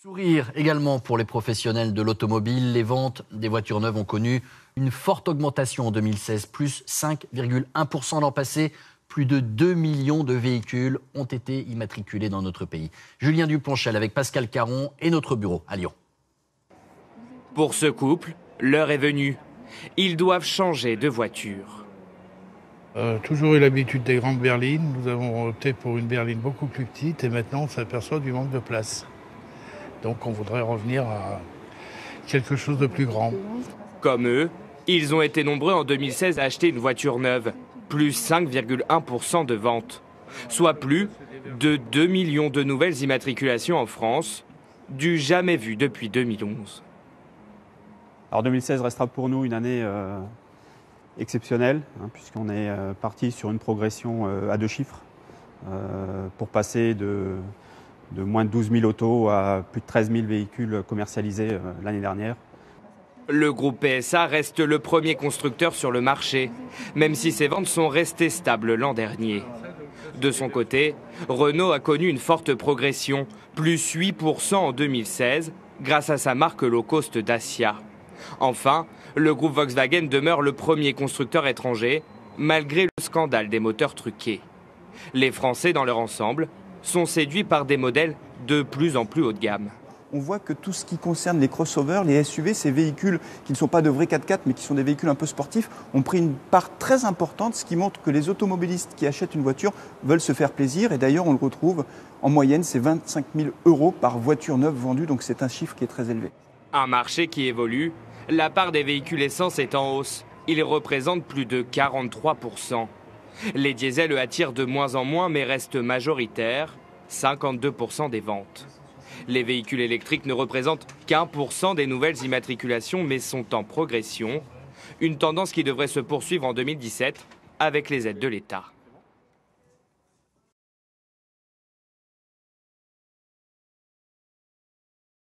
Sourire également pour les professionnels de l'automobile. Les ventes des voitures neuves ont connu une forte augmentation en 2016, plus 5,1% l'an passé. Plus de 2 millions de véhicules ont été immatriculés dans notre pays. Julien Duponchel avec Pascal Caron et notre bureau à Lyon. Pour ce couple, l'heure est venue. Ils doivent changer de voiture. Toujours eu l'habitude des grandes berlines. Nous avons opté pour une berline beaucoup plus petite et maintenant on s'aperçoit du manque de place. Donc on voudrait revenir à quelque chose de plus grand. Comme eux, ils ont été nombreux en 2016 à acheter une voiture neuve, plus 5,1% de ventes, soit plus de 2 millions de nouvelles immatriculations en France, du jamais vu depuis 2011. Alors 2016 restera pour nous une année exceptionnelle, puisqu'on est parti sur une progression à 2 chiffres, pour passer de moins de 12 000 autos à plus de 13 000 véhicules commercialisés l'année dernière. Le groupe PSA reste le premier constructeur sur le marché, même si ses ventes sont restées stables l'an dernier. De son côté, Renault a connu une forte progression, plus 8% en 2016, grâce à sa marque low cost Dacia. Enfin, le groupe Volkswagen demeure le premier constructeur étranger, malgré le scandale des moteurs truqués. Les Français, dans leur ensemble, sont séduits par des modèles de plus en plus haut de gamme. On voit que tout ce qui concerne les crossovers, les SUV, ces véhicules qui ne sont pas de vrais 4x4 mais qui sont des véhicules un peu sportifs, ont pris une part très importante, ce qui montre que les automobilistes qui achètent une voiture veulent se faire plaisir. Et d'ailleurs, on le retrouve en moyenne, c'est 25 000 € par voiture neuve vendue, donc c'est un chiffre qui est très élevé. Un marché qui évolue, la part des véhicules essence est en hausse. Ils représentent plus de 43%. Les diesels attirent de moins en moins mais restent majoritaires, 52% des ventes. Les véhicules électriques ne représentent qu'1% des nouvelles immatriculations mais sont en progression. Une tendance qui devrait se poursuivre en 2017 avec les aides de l'État.